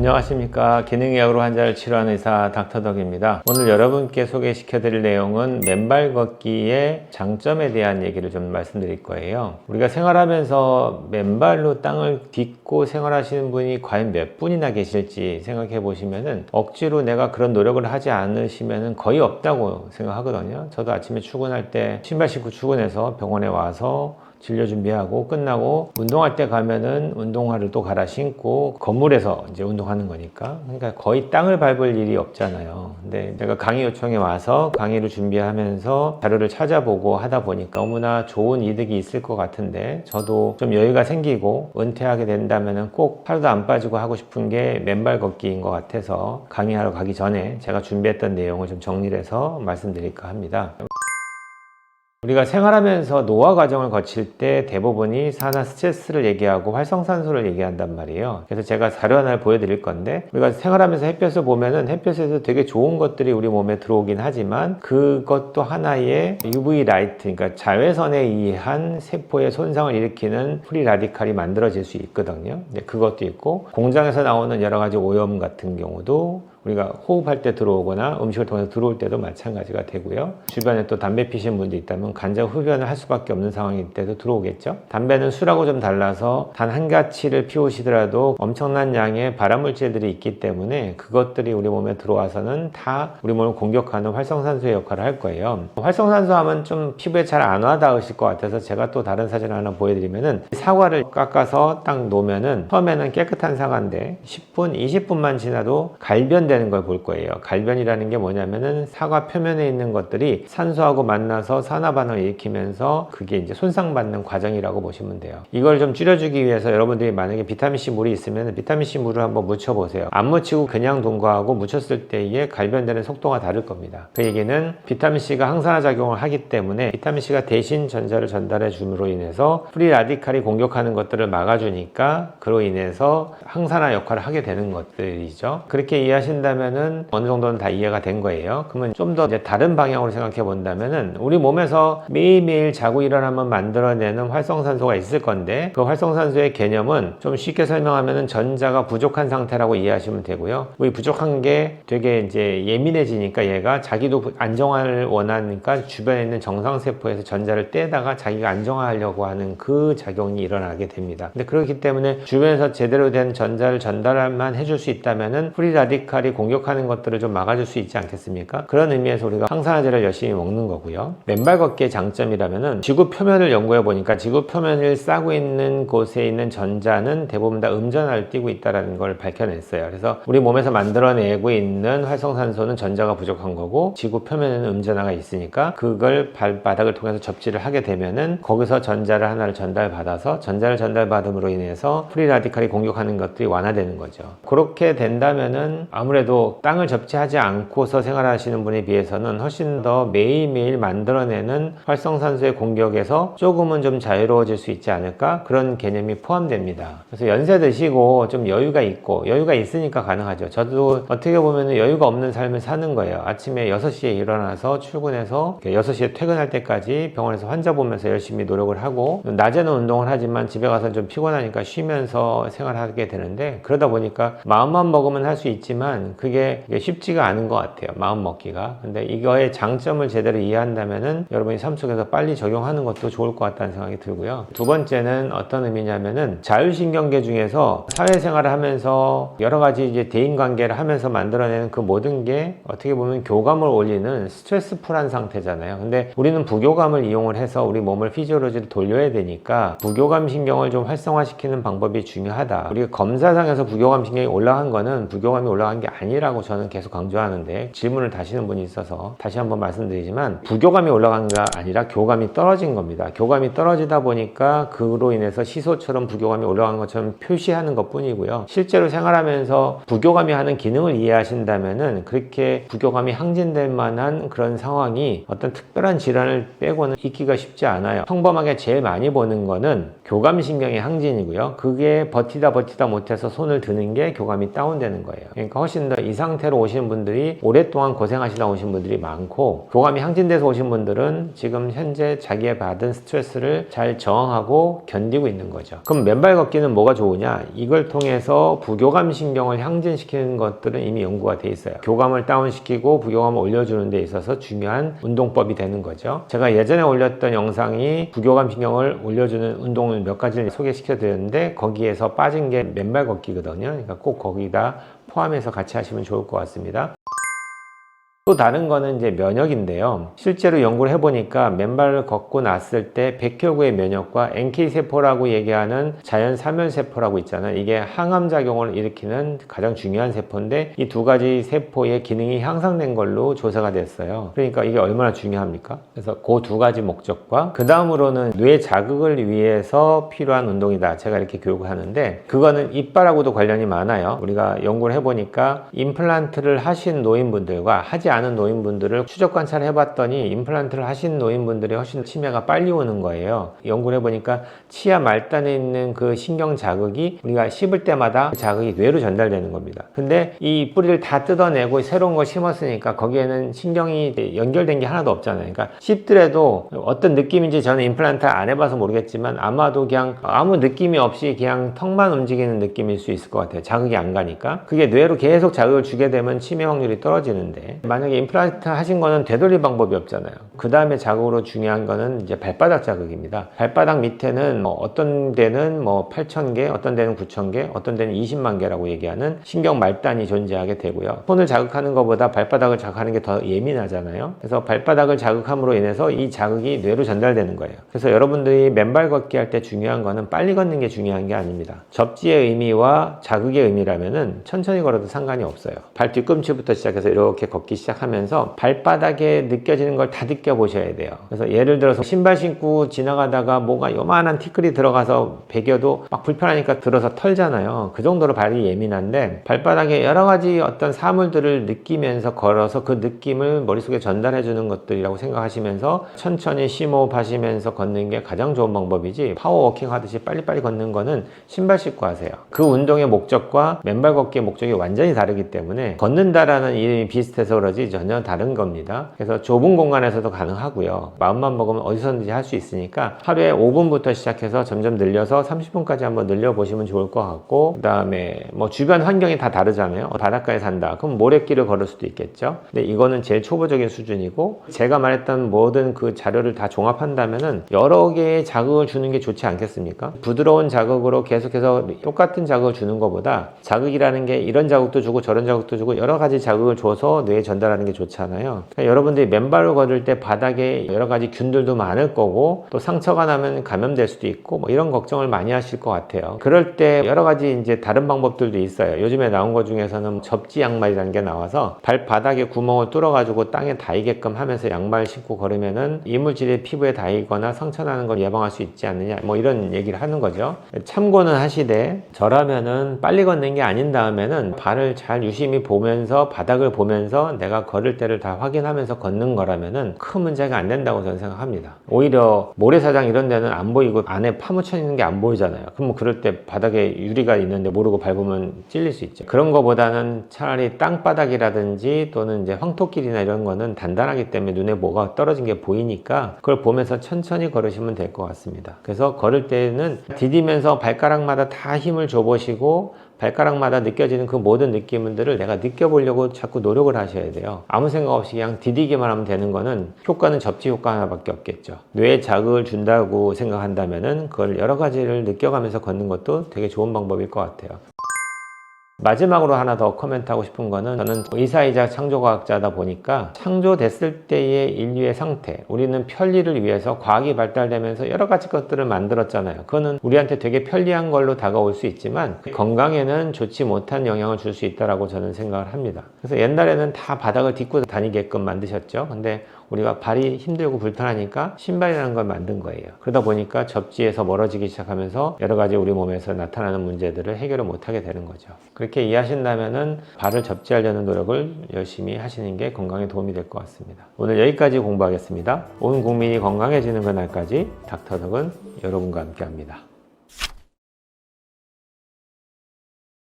안녕하십니까. 기능의학으로 환자를 치료하는 의사 닥터덕입니다. 오늘 여러분께 소개시켜 드릴 내용은 맨발 걷기의 장점에 대한 얘기를 좀 말씀드릴 거예요. 우리가 생활하면서 맨발로 땅을 딛고 생활하시는 분이 과연 몇 분이나 계실지 생각해 보시면은 억지로 내가 그런 노력을 하지 않으시면은 거의 없다고 생각하거든요. 저도 아침에 출근할 때 신발 신고 출근해서 병원에 와서 진료 준비하고 끝나고 운동할 때 가면은 운동화를 또 갈아 신고 건물에서 이제 운동하는 거니까, 그러니까 거의 땅을 밟을 일이 없잖아요. 근데 내가 강의 요청에 와서 강의를 준비하면서 자료를 찾아보고 하다 보니까 너무나 좋은 이득이 있을 것 같은데, 저도 좀 여유가 생기고 은퇴하게 된다면은 꼭 하루도 안 빠지고 하고 싶은 게 맨발 걷기인 것 같아서 강의하러 가기 전에 제가 준비했던 내용을 좀 정리를 해서 말씀드릴까 합니다. 우리가 생활하면서 노화 과정을 거칠 때 대부분이 산화 스트레스를 얘기하고 활성산소를 얘기한단 말이에요. 그래서 제가 자료 하나를 보여드릴 건데, 우리가 생활하면서 햇볕을 보면은 햇볕에서 되게 좋은 것들이 우리 몸에 들어오긴 하지만 그것도 하나의 UV 라이트, 그러니까 자외선에 의한 세포의 손상을 일으키는 프리 라디칼이 만들어질 수 있거든요. 그것도 있고, 공장에서 나오는 여러 가지 오염 같은 경우도 우리가 호흡할 때 들어오거나 음식을 통해서 들어올 때도 마찬가지가 되고요. 주변에 또 담배 피시는 분도 있다면 간접 흡연을 할 수밖에 없는 상황일 때도 들어오겠죠. 담배는 술하고 좀 달라서 단 한 가치를 피우시더라도 엄청난 양의 발암물질들이 있기 때문에 그것들이 우리 몸에 들어와서는 다 우리 몸을 공격하는 활성산소의 역할을 할 거예요. 활성산소 하면 좀 피부에 잘 안 와닿으실 것 같아서 제가 또 다른 사진을 하나 보여드리면은, 사과를 깎아서 딱 놓으면은 처음에는 깨끗한 사과인데 10분, 20분만 지나도 갈변 되는 걸 볼 거예요. 갈변이라는 게 뭐냐면은 사과 표면에 있는 것들이 산소하고 만나서 산화 반응을 일으키면서 그게 이제 손상받는 과정이라고 보시면 돼요. 이걸 좀 줄여주기 위해서 여러분들이 만약에 비타민C 물이 있으면 비타민C 물을 한번 묻혀 보세요. 안 묻히고 그냥 둔 거하고 묻혔을 때의 갈변되는 속도가 다를 겁니다. 그 얘기는 비타민C가 항산화 작용을 하기 때문에 비타민C가 대신 전자를 전달해 줌으로 인해서 프리 라디칼이 공격하는 것들을 막아주니까 그로 인해서 항산화 역할을 하게 되는 것들이죠. 그렇게 이해하신 다면은 어느 정도는 다 이해가 된 거예요. 그러면 좀 더 이제 다른 방향으로 생각해 본다면은, 우리 몸에서 매일매일 자고 일어나면 만들어내는 활성산소가 있을 건데, 그 활성산소의 개념은 좀 쉽게 설명하면은 전자가 부족한 상태라고 이해하시면 되고요. 이 부족한 게 되게 이제 예민해지니까 얘가 자기도 안정화를 원하니까 주변에 있는 정상세포에서 전자를 떼다가 자기가 안정화하려고 하는 그 작용이 일어나게 됩니다. 근데 그렇기 때문에 주변에서 제대로 된 전자를 전달만 해줄 수 있다면은 프리 라디칼이 공격하는 것들을 좀 막아줄 수 있지 않겠습니까? 그런 의미에서 우리가 항산화제를 열심히 먹는 거고요. 맨발 걷기의 장점이라면은, 지구 표면을 연구해 보니까 지구 표면을 싸고 있는 곳에 있는 전자는 대부분 다 음전하를 띠고 있다는 걸 밝혀냈어요. 그래서 우리 몸에서 만들어내고 있는 활성산소는 전자가 부족한 거고, 지구 표면에는 음전하가 있으니까 그걸 발바닥을 통해서 접지를 하게 되면은 거기서 전자를 하나를 전달받아서 전자를 전달받음으로 인해서 프리 라디칼이 공격하는 것들이 완화되는 거죠. 그렇게 된다면은 아무래도 땅을 접지하지 않고서 생활하시는 분에 비해서는 훨씬 더 매일매일 만들어내는 활성산소의 공격에서 조금은 좀 자유로워질 수 있지 않을까, 그런 개념이 포함됩니다. 그래서 연세 드시고 좀 여유가 있고, 여유가 있으니까 가능하죠. 저도 어떻게 보면 여유가 없는 삶을 사는 거예요. 아침에 6시에 일어나서 출근해서 6시에 퇴근할 때까지 병원에서 환자 보면서 열심히 노력을 하고, 낮에는 운동을 하지만 집에 가서 좀 피곤하니까 쉬면서 생활하게 되는데, 그러다 보니까 마음만 먹으면 할 수 있지만 그게 쉽지가 않은 것 같아요. 마음 먹기가. 근데 이거의 장점을 제대로 이해한다면은 여러분이 삶 속에서 빨리 적용하는 것도 좋을 것 같다는 생각이 들고요. 두 번째는 어떤 의미냐면은, 자율신경계 중에서 사회생활을 하면서 여러 가지 이제 대인관계를 하면서 만들어내는 그 모든 게 어떻게 보면 교감을 올리는 스트레스풀한 상태잖아요. 근데 우리는 부교감을 이용을 해서 우리 몸을 피지올로지를 돌려야 되니까 부교감 신경을 좀 활성화시키는 방법이 중요하다. 우리가 검사상에서 부교감 신경이 올라간 거는 부교감이 올라간 게 아니라고 저는 계속 강조하는데, 질문을 다시는 분이 있어서 다시 한번 말씀드리지만, 부교감이 올라간 게 아니라 교감이 떨어진 겁니다. 교감이 떨어지다 보니까 그로 인해서 시소처럼 부교감이 올라간 것처럼 표시하는 것 뿐이고요. 실제로 생활하면서 부교감이 하는 기능을 이해하신다면은 그렇게 부교감이 항진될 만한 그런 상황이 어떤 특별한 질환을 빼고는 있기가 쉽지 않아요. 평범하게 제일 많이 보는 거는 교감신경의 항진이고요. 그게 버티다 못해서 손을 드는 게 교감이 다운되는 거예요. 그러니까 훨씬 더 여러분들 이 상태로 오시는 분들이 오랫동안 고생하시다 오신 분들이 많고, 교감이 항진돼서 오신 분들은 지금 현재 자기의 받은 스트레스를 잘 저항하고 견디고 있는 거죠. 그럼 맨발 걷기는 뭐가 좋으냐? 이걸 통해서 부교감 신경을 향진시키는 것들은 이미 연구가 돼 있어요. 교감을 다운시키고 부교감을 올려주는 데 있어서 중요한 운동법이 되는 거죠. 제가 예전에 올렸던 영상이 부교감 신경을 올려주는 운동을 몇 가지를 소개시켜 드렸는데, 거기에서 빠진 게 맨발 걷기거든요. 그러니까 꼭 거기다 포함해서 같이 하시면 좋을 것 같습니다. 또 다른 거는 이제 면역인데요. 실제로 연구를 해보니까 맨발을 걷고 났을 때 백혈구의 면역과 NK세포라고 얘기하는 자연 사면세포라고 있잖아요. 이게 항암작용을 일으키는 가장 중요한 세포인데, 이 두 가지 세포의 기능이 향상된 걸로 조사가 됐어요. 그러니까 이게 얼마나 중요합니까? 그래서 그 두 가지 목적과 그 다음으로는 뇌 자극을 위해서 필요한 운동이다. 제가 이렇게 교육을 하는데, 그거는 이빨하고도 관련이 많아요. 우리가 연구를 해보니까 임플란트를 하신 노인분들과 하지 않은 노인분들을 추적 관찰을 해봤더니 임플란트를 하신 노인분들이 훨씬 치매가 빨리 오는 거예요. 연구를 해보니까 치아 말단에 있는 그 신경 자극이 우리가 씹을 때마다 그 자극이 뇌로 전달되는 겁니다. 근데 이 뿌리를 다 뜯어내고 새로운 걸 심었으니까 거기에는 신경이 연결된 게 하나도 없잖아요. 그러니까 씹더라도 어떤 느낌인지 저는 임플란트 안 해봐서 모르겠지만 아마도 그냥 아무 느낌이 없이 그냥 턱만 움직이는 느낌일 수 있을 것 같아요. 자극이 안 가니까. 그게 뇌로 계속 자극을 주게 되면 치매 확률이 떨어지는데, 만약에 임플란트 하신 거는 되돌릴 방법이 없잖아요. 그 다음에 자극으로 중요한 거는 이제 발바닥 자극입니다. 발바닥 밑에는 어떤 데는 8,000개, 어떤 데는 9,000개, 어떤 데는 20만 개라고 얘기하는 신경 말단이 존재하게 되고요. 손을 자극하는 것보다 발바닥을 자극하는 게 더 예민하잖아요. 그래서 발바닥을 자극함으로 인해서 이 자극이 뇌로 전달되는 거예요. 그래서 여러분들이 맨발 걷기 할 때 중요한 거는 빨리 걷는 게 중요한 게 아닙니다. 접지의 의미와 자극의 의미라면은 천천히 걸어도 상관이 없어요. 발 뒤꿈치부터 시작해서 이렇게 걷기 시작하면서 발바닥에 느껴지는 걸 다 느껴보셔야 돼요. 그래서 예를 들어서 신발 신고 지나가다가 뭐가 요만한 티끌이 들어가서 베겨도 막 불편하니까 들어서 털잖아요. 그 정도로 발이 예민한데, 발바닥에 여러 가지 어떤 사물들을 느끼면서 걸어서 그 느낌을 머릿속에 전달해 주는 것들이라고 생각하시면서 천천히 심호흡하시면서 걷는 게 가장 좋은 방법이지, 파워워킹 하듯이 빨리빨리 걷는 거는 신발 신고 하세요. 그 운동의 목적과 맨발 걷기의 목적이 완전히 다르기 때문에 걷는다라는 이름이 비슷해서 그러지 전혀 다른 겁니다. 그래서 좁은 공간에서도 가능하고요. 마음만 먹으면 어디서든지 할 수 있으니까 하루에 5분부터 시작해서 점점 늘려서 30분까지 한번 늘려보시면 좋을 것 같고, 그 다음에 주변 환경이 다 다르잖아요. 바닷가에 산다. 그럼 모래길을 걸을 수도 있겠죠. 근데 이거는 제일 초보적인 수준이고, 제가 말했던 모든 그 자료를 다 종합한다면은 여러 개의 자극을 주는 게 좋지 않겠습니까? 부드러운 자극으로 계속해서 똑같은 자극을 주는 것보다, 자극이라는 게 이런 자극도 주고 저런 자극도 주고 여러 가지 자극을 줘서 뇌에 전달하는 게 좋잖아요. 그러니까 여러분들이 맨발을 걸을 때 바닥에 여러 가지 균들도 많을 거고, 또 상처가 나면 감염될 수도 있고 이런 걱정을 많이 하실 것 같아요. 그럴 때 여러 가지 이제 다른 방법들도 있어요. 요즘에 나온 것 중에서는 접지 양말이라는 게 나와서 발바닥에 구멍을 뚫어가지고 땅에 닿이게끔 하면서 양말 신고 걸으면은 이물질이 피부에 닿이거나 상처 나는 걸 예방할 수 있지 않느냐, 이런 얘기를 하는 거죠. 참고는 하시되, 저라면은 빨리 걷는 게 아닌 다음에는 발을 잘 유심히 보면서 바닥을 보면서 내가 걸을 때를 다 확인하면서 걷는 거라면은 큰 문제가 안 된다고 저는 생각합니다. 오히려 모래사장 이런 데는 안 보이고 안에 파묻혀 있는 게 안 보이잖아요. 그럼 그럴 때 바닥에 유리가 있는데 모르고 밟으면 찔릴 수 있죠. 그런 거보다는 차라리 땅바닥이라든지 또는 이제 황토길이나 이런 거는 단단하기 때문에 눈에 뭐가 떨어진 게 보이니까 그걸 보면서 천천히 걸으시면 될 것 같습니다. 그래서 걸을 때는 디디면서 발가락마다 다 힘을 줘보시고, 발가락마다 느껴지는 그 모든 느낌들을 내가 느껴보려고 자꾸 노력을 하셔야 돼요. 아무 생각 없이 그냥 디디기만 하면 되는 거는 효과는 접지 효과 하나밖에 없겠죠. 뇌에 자극을 준다고 생각한다면은 그걸 여러 가지를 느껴가면서 걷는 것도 되게 좋은 방법일 것 같아요. 마지막으로 하나 더 코멘트하고 싶은 거는, 저는 의사이자 창조과학자다 보니까 창조됐을 때의 인류의 상태, 우리는 편리를 위해서 과학이 발달되면서 여러 가지 것들을 만들었잖아요. 그거는 우리한테 되게 편리한 걸로 다가올 수 있지만 건강에는 좋지 못한 영향을 줄 수 있다고 저는 생각을 합니다. 그래서 옛날에는 다 바닥을 딛고 다니게끔 만드셨죠. 근데 우리가 발이 힘들고 불편하니까 신발이라는 걸 만든 거예요. 그러다 보니까 접지에서 멀어지기 시작하면서 여러 가지 우리 몸에서 나타나는 문제들을 해결을 못하게 되는 거죠. 그렇게 이해하신다면은 발을 접지하려는 노력을 열심히 하시는 게 건강에 도움이 될 것 같습니다. 오늘 여기까지 공부하겠습니다. 온 국민이 건강해지는 그날까지 닥터덕은 여러분과 함께 합니다.